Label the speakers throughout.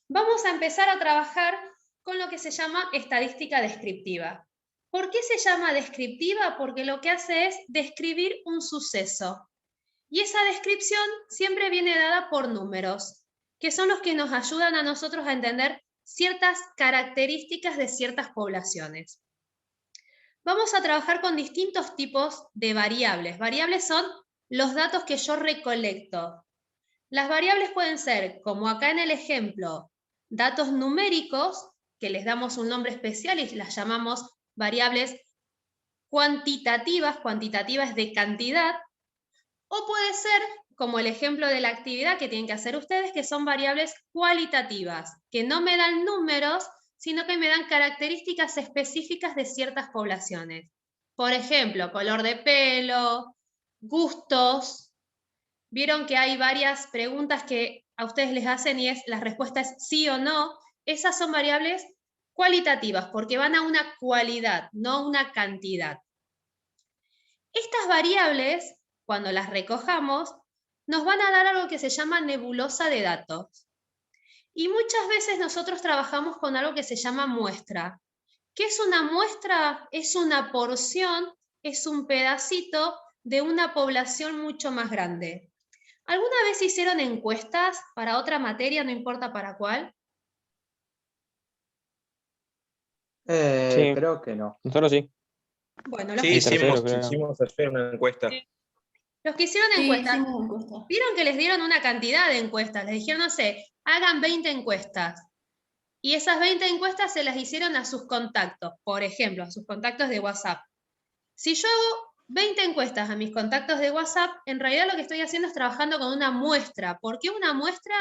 Speaker 1: Vamos a empezar a trabajar con lo que se llama estadística descriptiva. ¿Por qué se llama descriptiva? Porque lo que hace es describir un suceso. Y esa descripción siempre viene dada por números, que son los que nos ayudan a nosotros a entender ciertas características de ciertas poblaciones. Vamos a trabajar con distintos tipos de variables. Variables son los datos que yo recolecto. Las variables pueden ser, como acá en el ejemplo, datos numéricos, que les damos un nombre especial y las llamamos variables cuantitativas, cuantitativas de cantidad, o puede ser, como el ejemplo de la actividad que tienen que hacer ustedes, que son variables cualitativas, que no me dan números, sino que me dan características específicas de ciertas poblaciones. Por ejemplo, color de pelo, gustos. Vieron que hay varias preguntas que a ustedes les hacen y la respuesta es sí o no. Esas son variables cualitativas porque van a una cualidad, no a una cantidad. Estas variables, cuando las recojamos, nos van a dar algo que se llama nebulosa de datos. Y muchas veces nosotros trabajamos con algo que se llama muestra. ¿Qué es una muestra? Es una porción, es un pedacito de una población mucho más grande. ¿Alguna vez hicieron encuestas para otra materia, no importa para cuál?
Speaker 2: Sí,
Speaker 3: Creo que no.
Speaker 2: nosotros sí.
Speaker 1: Bueno,
Speaker 2: En tercero, creo.
Speaker 4: hicimos ayer una encuesta.
Speaker 1: los que hicieron
Speaker 5: Sí,
Speaker 1: encuestas,
Speaker 5: hicimos encuesta.
Speaker 1: vieron que les dieron una cantidad de encuestas, les dijeron, no sé, hagan 20 encuestas. Y esas 20 encuestas se las hicieron a sus contactos, por ejemplo, a sus contactos de WhatsApp. Si yo hago 20 encuestas a mis contactos de WhatsApp, en realidad lo que estoy haciendo es trabajando con una muestra. ¿Por qué una muestra?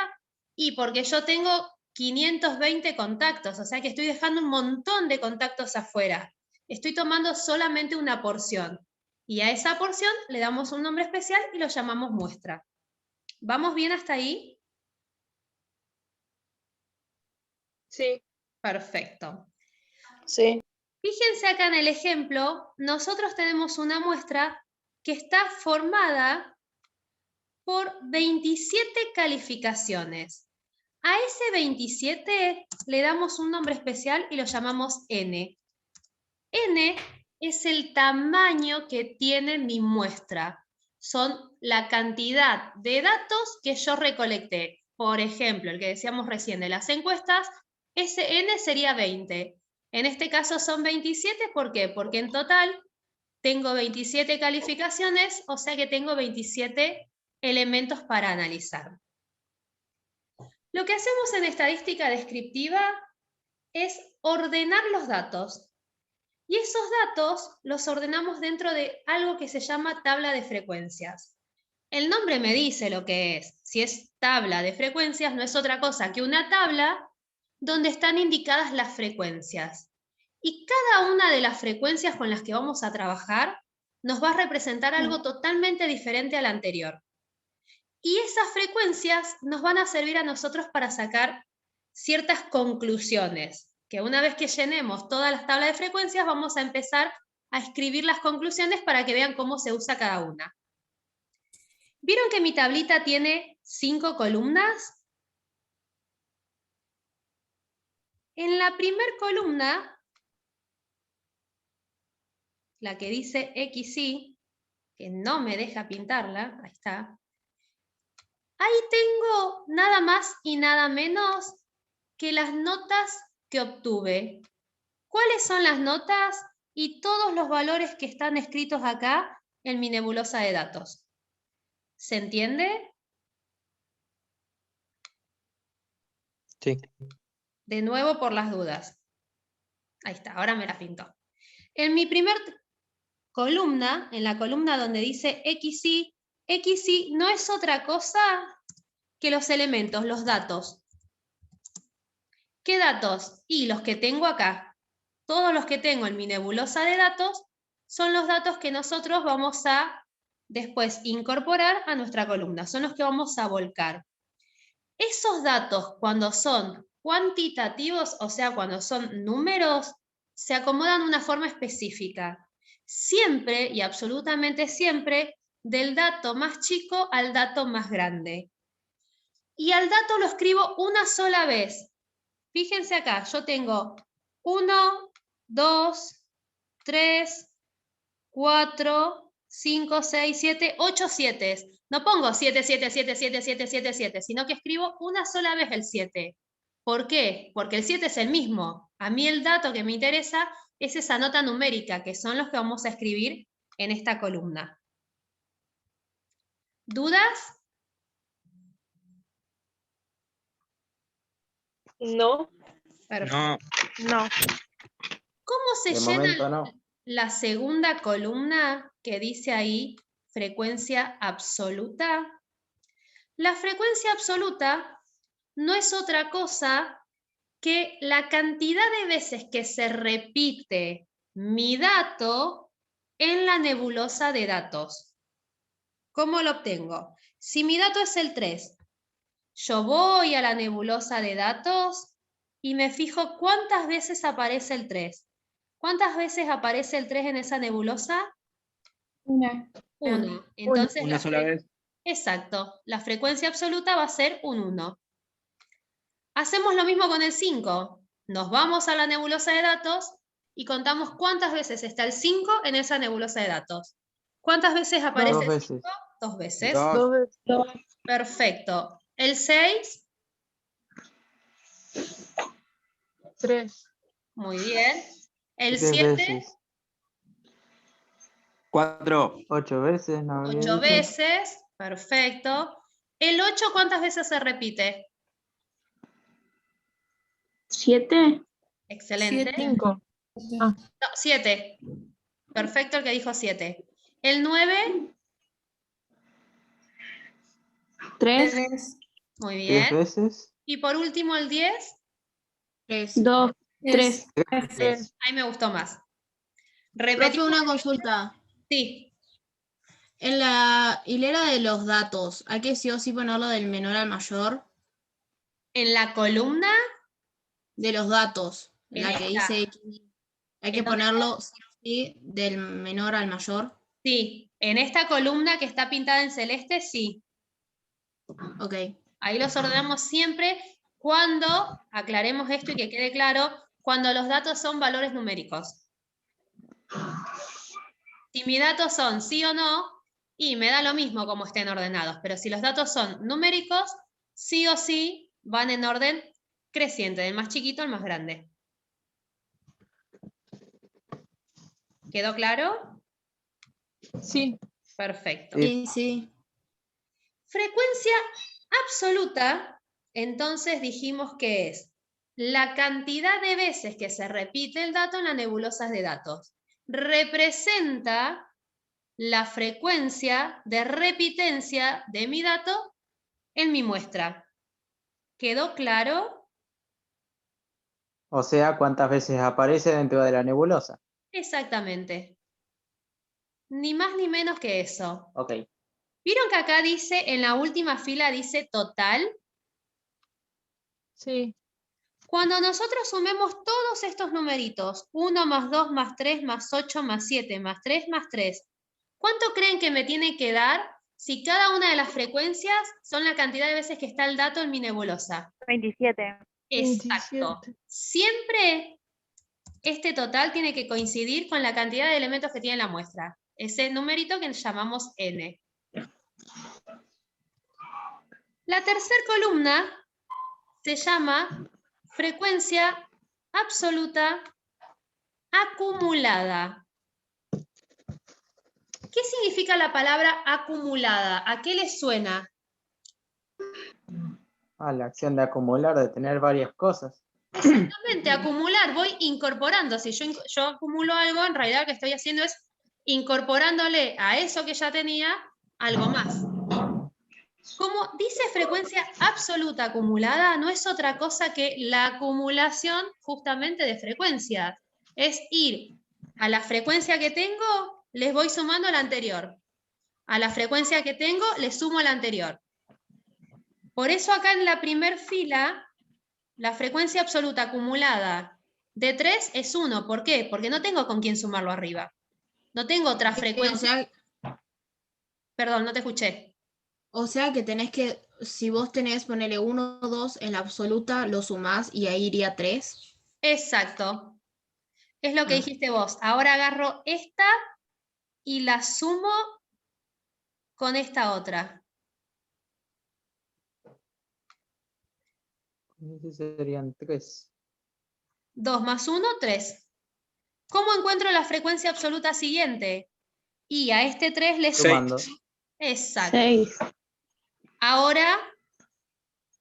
Speaker 1: Y porque yo tengo 520 contactos, o sea que estoy dejando un montón de contactos afuera. Estoy tomando solamente una porción. Y a esa porción le damos un nombre especial y lo llamamos muestra. ¿Vamos bien hasta ahí?
Speaker 5: Sí.
Speaker 1: Perfecto.
Speaker 5: Sí.
Speaker 1: Fíjense acá en el ejemplo, nosotros tenemos una muestra que está formada por 27 calificaciones. A ese 27 le damos un nombre especial y lo llamamos N. N es el tamaño que tiene mi muestra. Son la cantidad de datos que yo recolecté. Por ejemplo, el que decíamos recién de las encuestas, ese N sería 20. En este caso son 27, ¿por qué? Porque en total tengo 27 calificaciones, o sea que tengo 27 elementos para analizar. Lo que hacemos en estadística descriptiva es ordenar los datos. Y esos datos los ordenamos dentro de algo que se llama tabla de frecuencias. El nombre me dice lo que es. Si es tabla de frecuencias, no es otra cosa que una tabla donde están indicadas las frecuencias. Y cada una de las frecuencias con las que vamos a trabajar nos va a representar algo totalmente diferente al anterior. Y esas frecuencias nos van a servir a nosotros para sacar ciertas conclusiones, que una vez que llenemos todas las tablas de frecuencias vamos a empezar a escribir las conclusiones para que vean cómo se usa cada una. ¿Vieron que mi tablita tiene 5 columnas? En la primera columna, la que dice XY, que no me deja pintarla, ahí está. Ahí tengo nada más y nada menos que las notas que obtuve. ¿Cuáles son las notas? Y todos los valores que están escritos acá en mi nebulosa de datos. ¿Se entiende?
Speaker 2: Sí.
Speaker 1: De nuevo por las dudas. Ahí está, ahora me la pintó. En mi primer columna, en la columna donde dice XY, XY no es otra cosa que los elementos, los datos. ¿Qué datos? Y los que tengo acá. Todos los que tengo en mi nebulosa de datos son los datos que nosotros vamos a después incorporar a nuestra columna, son los que vamos a volcar. Esos datos, cuando son cuantitativos, o sea, cuando son números, se acomodan de una forma específica. Siempre y absolutamente siempre, del dato más chico al dato más grande. Y al dato lo escribo una sola vez. Fíjense acá, yo tengo 1, 2, 3, 4, 5, 6, 7, 8 7. No pongo 7, 7, 7, 7, 7, 7, 7, sino que escribo una sola vez el 7. ¿Por qué? Porque el 7 es el mismo. A mí el dato que me interesa es esa nota numérica, que son los que vamos a escribir en esta columna. ¿Dudas?
Speaker 5: No.
Speaker 1: Perfecto.
Speaker 2: No.
Speaker 1: ¿Cómo se
Speaker 2: De
Speaker 1: llena
Speaker 2: momento no.
Speaker 1: la segunda columna que dice ahí frecuencia absoluta? La frecuencia absoluta no es otra cosa que la cantidad de veces que se repite mi dato en la nebulosa de datos. ¿Cómo lo obtengo? Si mi dato es el 3, yo voy a la nebulosa de datos y me fijo cuántas veces aparece el 3. ¿Cuántas veces aparece el 3 en esa nebulosa?
Speaker 5: Una.
Speaker 1: Una. Entonces,
Speaker 2: Una sola vez.
Speaker 1: Exacto. La frecuencia absoluta va a ser un 1. Hacemos lo mismo con el 5. Nos vamos a la nebulosa de datos y contamos cuántas veces está el 5 en esa nebulosa de datos. ¿Cuántas veces aparece el 5? 2 veces.
Speaker 2: Dos.
Speaker 5: Dos.
Speaker 1: Perfecto. ¿El 6?
Speaker 5: 3.
Speaker 1: Muy bien. ¿El
Speaker 2: 10
Speaker 1: 7?
Speaker 2: veces. 4. 8 veces, no había
Speaker 1: 8
Speaker 2: dicho.
Speaker 1: veces. Perfecto. ¿El 8 cuántas veces se repite?
Speaker 5: 7.
Speaker 1: Excelente.
Speaker 5: 5.
Speaker 1: No, 7. Perfecto el que dijo 7. ¿El 9?
Speaker 5: 3.
Speaker 1: Muy
Speaker 2: 10
Speaker 1: bien.
Speaker 2: veces.
Speaker 1: Y por último el 10.
Speaker 5: 2. 3.
Speaker 1: Ahí me gustó más.
Speaker 3: Profe,
Speaker 1: Repetimos.
Speaker 3: una consulta.
Speaker 1: Sí.
Speaker 3: En la hilera de los datos, ¿hay que sí o sí ponerlo del menor al mayor?
Speaker 1: En la columna.
Speaker 3: De los datos,
Speaker 1: En
Speaker 3: la que
Speaker 1: esta.
Speaker 3: dice hay que
Speaker 1: ¿En dónde
Speaker 3: ponerlo sí o sí del menor al mayor.
Speaker 1: Sí. En esta columna que está pintada en celeste, sí.
Speaker 3: Ok.
Speaker 1: Ahí los ordenamos siempre cuando, aclaremos esto y que quede claro, cuando los datos son valores numéricos. Si mis datos son sí o no, y me da lo mismo como estén ordenados, pero si los datos son numéricos, sí o sí van en orden creciente, del más chiquito al más grande. ¿Quedó claro?
Speaker 5: Sí.
Speaker 1: Perfecto.
Speaker 3: Sí, sí.
Speaker 1: Frecuencia absoluta, entonces dijimos que es la cantidad de veces que se repite el dato en las nebulosas de datos. Representa la frecuencia de repitencia de mi dato en mi muestra. ¿Quedó claro?
Speaker 2: O sea, cuántas veces aparece dentro de la nebulosa.
Speaker 1: Exactamente. Ni más ni menos que eso.
Speaker 2: Ok.
Speaker 1: ¿Vieron que acá dice, en la última fila dice total?
Speaker 5: Sí.
Speaker 1: Cuando nosotros sumemos todos estos numeritos, 1 más 2 más 3 más 8 más 7 más 3 más 3, ¿cuánto creen que me tiene que dar si cada una de las frecuencias son la cantidad de veces que está el dato en mi nebulosa?
Speaker 4: 27.
Speaker 1: Exacto.
Speaker 5: 27.
Speaker 1: Siempre este total tiene que coincidir con la cantidad de elementos que tiene la muestra. Ese numerito que llamamos n. La tercera columna se llama frecuencia absoluta acumulada. ¿Qué significa la palabra acumulada? ¿A qué les suena?
Speaker 2: Ah, la acción de acumular, de tener varias cosas.
Speaker 1: Exactamente, acumular, voy incorporando. Si yo acumulo algo, en realidad lo que estoy haciendo es incorporándole a eso que ya tenía algo más. Como dice frecuencia absoluta acumulada, no es otra cosa que la acumulación justamente de frecuencias. Es ir a la frecuencia que tengo, les voy sumando la anterior. A la frecuencia que tengo, les sumo la anterior. Por eso acá en la primer fila, la frecuencia absoluta acumulada de 3 es 1. ¿Por qué? Porque no tengo con quién sumarlo arriba. No tengo otra frecuencia. Perdón, no te escuché.
Speaker 3: O sea que tenés que si vos tenés, ponele 1 o 2 en la absoluta, lo sumás y ahí iría 3.
Speaker 1: Exacto. Es lo que
Speaker 3: Ah.
Speaker 1: dijiste vos. Ahora agarro esta y la sumo con esta otra.
Speaker 2: Ese serían 3.
Speaker 1: 2 más 1, 3. ¿Cómo encuentro la frecuencia absoluta siguiente? Y a este 3 le sumo.
Speaker 2: Sumando.
Speaker 1: Exacto.
Speaker 5: 6.
Speaker 1: Ahora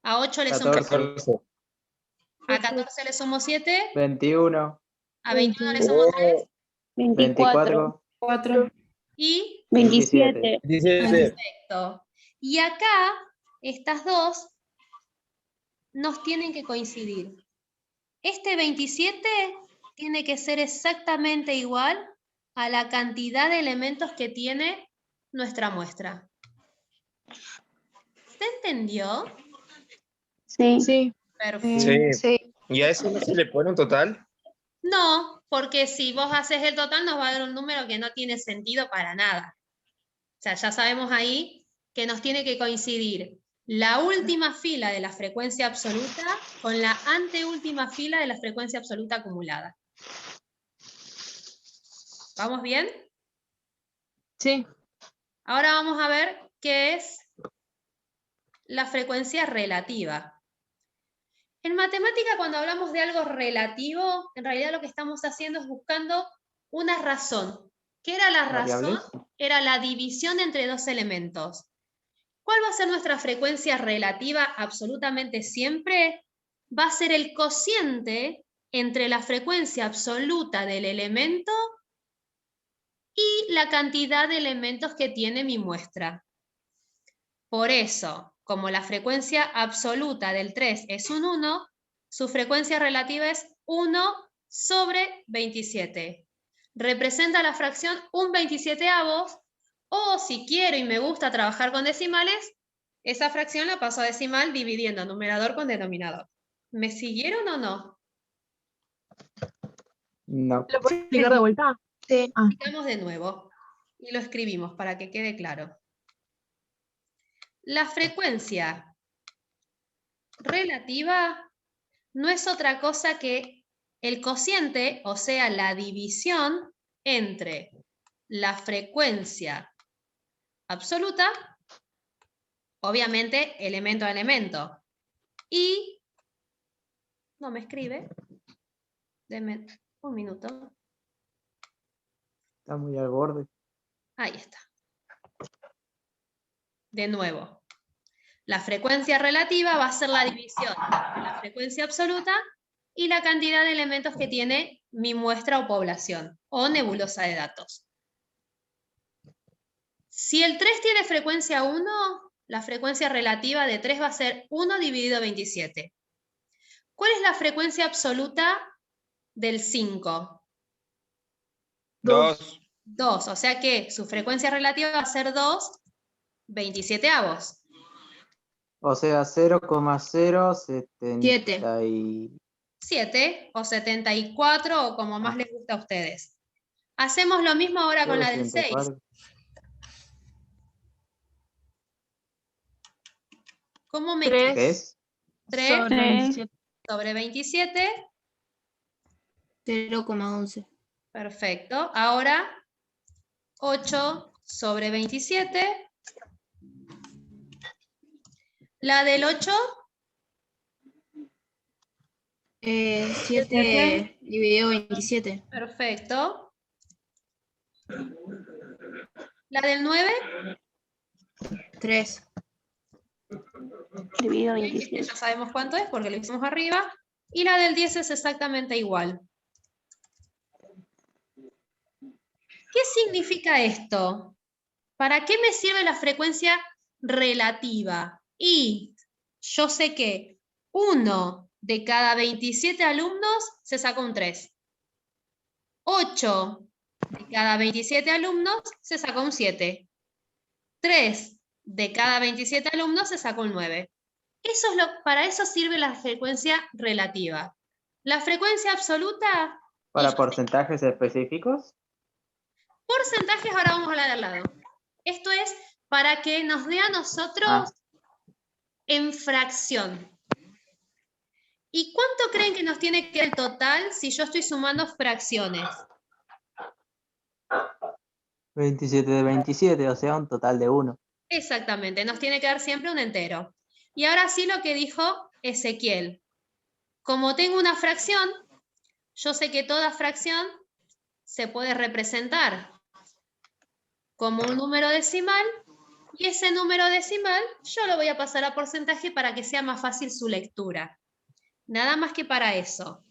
Speaker 1: a 8 le sumo
Speaker 2: 14.
Speaker 4: 14.
Speaker 1: a 14 le sumo 7,
Speaker 2: 21.
Speaker 1: a 21 le sumo 3
Speaker 5: 24.
Speaker 2: 24.
Speaker 1: y
Speaker 5: 27.
Speaker 4: 17.
Speaker 1: perfecto. Y acá estas dos nos tienen que coincidir. Este 27 tiene que ser exactamente igual a la cantidad de elementos que tiene nuestra muestra. ¿Se entendió?
Speaker 5: Sí.
Speaker 3: Sí.
Speaker 1: Perfecto.
Speaker 4: Sí. ¿Y a eso no se le pone un total?
Speaker 1: No, porque si vos haces el total nos va a dar un número que no tiene sentido para nada. O sea, ya sabemos ahí que nos tiene que coincidir la última fila de la frecuencia absoluta con la anteúltima fila de la frecuencia absoluta acumulada. ¿Vamos bien?
Speaker 3: Sí.
Speaker 1: Ahora vamos a ver qué es la frecuencia relativa. En matemática, cuando hablamos de algo relativo, en realidad lo que estamos haciendo es buscando una razón. ¿Qué era la razón?
Speaker 2: ¿Variables?
Speaker 1: Era la división entre dos elementos. ¿Cuál va a ser nuestra frecuencia relativa absolutamente siempre? Va a ser el cociente entre la frecuencia absoluta del elemento y la cantidad de elementos que tiene mi muestra. Por eso, como la frecuencia absoluta del 3 es un 1, su frecuencia relativa es 1 sobre 27. Representa la fracción un 27avos, o si quiero y me gusta trabajar con decimales, esa fracción la paso a decimal dividiendo numerador con denominador. ¿Me siguieron o no?
Speaker 2: No.
Speaker 5: ¿Lo puedes explicar de vuelta?
Speaker 3: Sí.
Speaker 1: Explicamos de nuevo y lo escribimos para que quede claro. La frecuencia relativa no es otra cosa que el cociente, o sea, la división entre la frecuencia absoluta, obviamente elemento a elemento, y, no me escribe, denme un minuto,
Speaker 2: Está muy al borde.
Speaker 1: ahí está. De nuevo, la frecuencia relativa va a ser la división entre la frecuencia absoluta y la cantidad de elementos que tiene mi muestra o población, o nebulosa de datos. Si el 3 tiene frecuencia 1, la frecuencia relativa de 3 va a ser 1 dividido 27. ¿Cuál es la frecuencia absoluta del 5?
Speaker 4: 2.
Speaker 1: 2, o sea que su frecuencia relativa va a ser 2 27avos.
Speaker 2: O sea, 0,070 y...
Speaker 1: 7 o 74 o como más les gusta a ustedes. Hacemos lo mismo ahora con la del 6.
Speaker 2: 74.
Speaker 1: ¿Cómo me
Speaker 5: 3.
Speaker 2: ¿Qué es?
Speaker 1: 3
Speaker 5: Sobre 27.
Speaker 1: sobre 27?
Speaker 3: 0,11.
Speaker 1: Perfecto. Ahora 8 sobre 27. La del 8.
Speaker 3: 7 dividido 27.
Speaker 1: Perfecto. La del 9.
Speaker 3: 3.
Speaker 5: Dividido
Speaker 1: Este
Speaker 5: 27.
Speaker 1: ya sabemos cuánto es porque lo hicimos arriba. Y la del 10 es exactamente igual. ¿Qué significa esto? ¿Para qué me sirve la frecuencia relativa? Y yo sé que 1 de cada 27 alumnos se saca un 3. 8 de cada 27 alumnos se saca un 7. 3 de cada 27 alumnos se saca un 9. Para eso sirve la frecuencia relativa. La frecuencia absoluta...
Speaker 2: ¿Para porcentajes específicos?
Speaker 1: Porcentajes ahora vamos a hablar al lado. Esto es para que nos dé a nosotros en fracción. ¿Y cuánto creen que nos tiene que dar el total si yo estoy sumando fracciones?
Speaker 2: 27 de 27, o sea, un total de 1.
Speaker 1: Exactamente, nos tiene que dar siempre un entero. Y ahora sí lo que dijo Ezequiel. Como tengo una fracción, yo sé que toda fracción se puede representar como un número decimal, y ese número decimal yo lo voy a pasar a porcentaje para que sea más fácil su lectura. Nada más que para eso.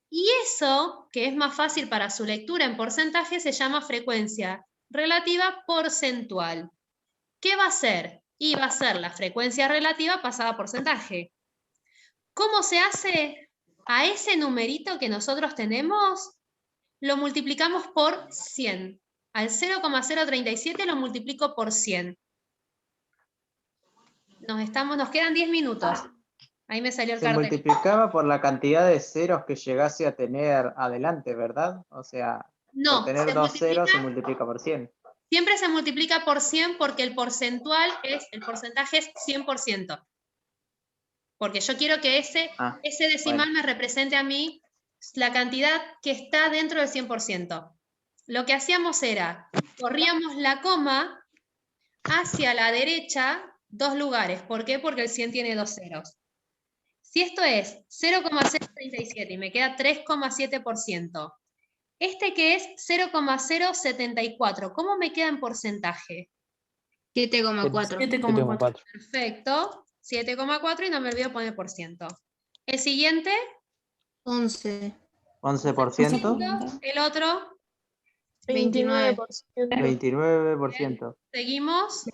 Speaker 1: Y eso, que es más fácil para su lectura en porcentaje, se llama frecuencia relativa porcentual. ¿Qué va a ser? Y va a ser la frecuencia relativa pasada a porcentaje. ¿Cómo se hace? A ese numerito que nosotros tenemos, lo multiplicamos por 100. Al 0,037 lo multiplico por 100. Nos quedan 10 minutos. Ahí me salió el
Speaker 2: Se
Speaker 1: cartel.
Speaker 2: multiplicaba por la cantidad de ceros que llegase a tener adelante, ¿verdad? O sea,
Speaker 1: No,
Speaker 2: por tener
Speaker 1: se
Speaker 2: 2 ceros se
Speaker 1: multiplica-
Speaker 2: multiplica por 100.
Speaker 1: Siempre se multiplica por 100 porque el porcentaje es 100%. Porque yo quiero que ese decimal
Speaker 2: bueno.
Speaker 1: me represente a mí la cantidad que está dentro del 100%. Lo que hacíamos era, corríamos la coma hacia la derecha 2 lugares. ¿Por qué? Porque el 100 tiene 2 ceros. Si esto es 0,037 y me queda 3,7%, este que es 0,074, ¿cómo me queda en porcentaje?
Speaker 3: 7,4.
Speaker 6: 7,4.
Speaker 1: Perfecto, 7,4 y no me olvido poner por ciento. El siguiente,
Speaker 3: 11.
Speaker 2: 11%,
Speaker 1: el otro,
Speaker 3: 29.
Speaker 2: 29%,
Speaker 1: seguimos,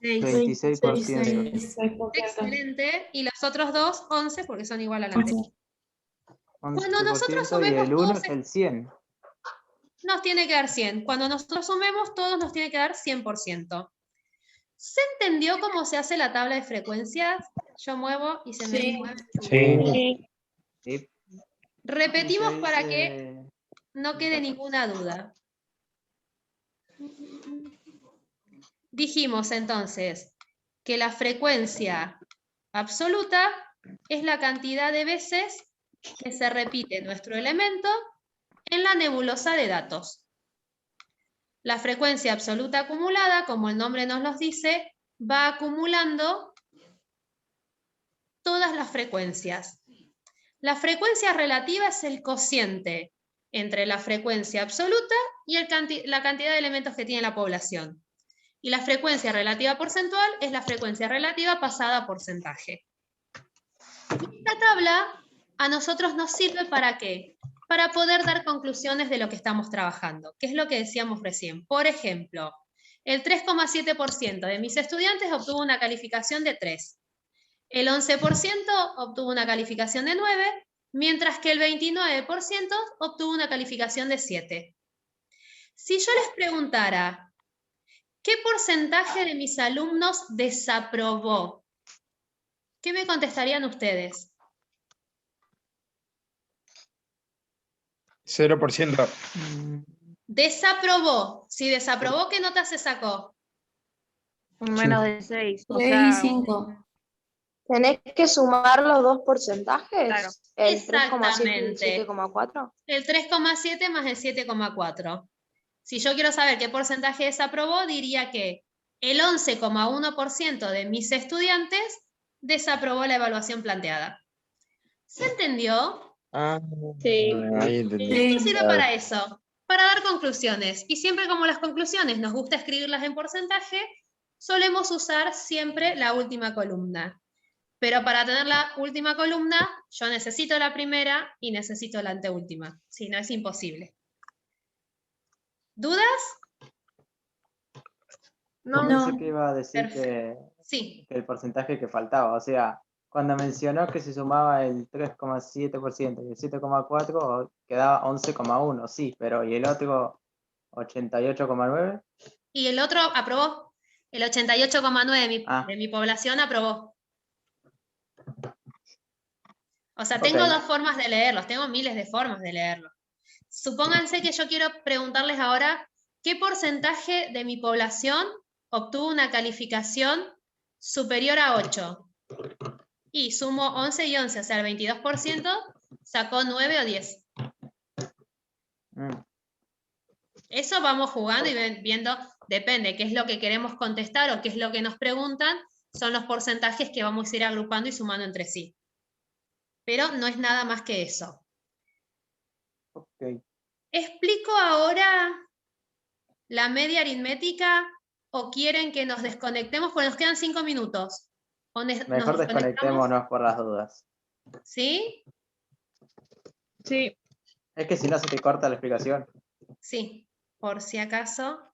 Speaker 2: 26%,
Speaker 1: excelente, y los otros dos, 11, porque son igual a la anterior. Cuando nosotros
Speaker 2: 11% y
Speaker 1: sumemos
Speaker 2: el 1
Speaker 1: todos,
Speaker 2: es el 100.
Speaker 1: nos tiene que dar 100. Cuando nosotros sumemos, todos nos tiene que dar 100%. ¿Se entendió cómo se hace la tabla de frecuencias? Yo muevo y se me mueve.
Speaker 6: Sí.
Speaker 2: ¿Sí?
Speaker 1: Repetimos
Speaker 2: Se
Speaker 1: para
Speaker 2: dice-
Speaker 1: que no quede ninguna duda. Dijimos entonces que la frecuencia absoluta es la cantidad de veces que se repite nuestro elemento en la nebulosa de datos. La frecuencia absoluta acumulada, como el nombre nos lo dice, va acumulando todas las frecuencias. La frecuencia relativa es el cociente entre la frecuencia absoluta y la cantidad de elementos que tiene la población. Y la frecuencia relativa porcentual es la frecuencia relativa pasada a porcentaje. Esta tabla a nosotros nos sirve ¿para qué? Para poder dar conclusiones de lo que estamos trabajando, que es lo que decíamos recién. Por ejemplo, el 3,7% de mis estudiantes obtuvo una calificación de 3. El 11% obtuvo una calificación de 9, mientras que el 29% obtuvo una calificación de 7. Si yo les preguntara, ¿qué porcentaje de mis alumnos desaprobó? ¿Qué me contestarían ustedes?
Speaker 4: 0%.
Speaker 1: Desaprobó. Si desaprobó, ¿qué nota se sacó?
Speaker 5: Menos de 6. O
Speaker 6: 3 y
Speaker 5: sea,
Speaker 6: 5.
Speaker 7: ¿Tenés que sumar los dos porcentajes?
Speaker 5: Claro.
Speaker 7: El 3,7 y el
Speaker 1: Exactamente.
Speaker 7: 7,4.
Speaker 1: El 3,7 más el 7,4. Si yo quiero saber qué porcentaje desaprobó, diría que el 11,1% de mis estudiantes desaprobó la evaluación planteada. ¿Se entendió?
Speaker 5: Sí.
Speaker 4: Ahí entendí.
Speaker 1: Esto sirve para eso, para dar conclusiones. Y siempre como las conclusiones nos gusta escribirlas en porcentaje, solemos usar siempre la última columna. Pero para tener la última columna, yo necesito la primera y necesito la anteúltima. Si no, es imposible. ¿Dudas?
Speaker 5: No.
Speaker 2: Pensé que iba a decir
Speaker 1: Perfecto. Sí.
Speaker 2: que el porcentaje que faltaba, o sea, cuando mencionó que se sumaba el 3,7% y el 7,4%, quedaba 11,1%, sí, pero ¿y el otro 88,9%?
Speaker 1: Y el otro aprobó. El 88,9% de mi población aprobó. O sea, tengo
Speaker 2: Ok.
Speaker 1: dos formas de leerlos, tengo miles de formas de leerlos. Supónganse que yo quiero preguntarles ahora, ¿qué porcentaje de mi población obtuvo una calificación superior a 8? Y sumo 11 y 11, o sea, el 22% sacó 9 o 10.
Speaker 2: Mm,
Speaker 1: Eso vamos jugando y viendo, depende qué es lo que queremos contestar o qué es lo que nos preguntan, son los porcentajes que vamos a ir agrupando y sumando entre sí. Pero no es nada más que eso.
Speaker 2: ok.
Speaker 1: ¿Explico ahora la media aritmética o quieren que nos desconectemos? Porque nos quedan 5 minutos. ¿O nos
Speaker 2: Mejor
Speaker 1: desconectamos?
Speaker 2: desconectémonos por las dudas.
Speaker 1: ¿Sí?
Speaker 5: Sí.
Speaker 2: Es que si no se te corta la explicación.
Speaker 1: Sí, por si acaso.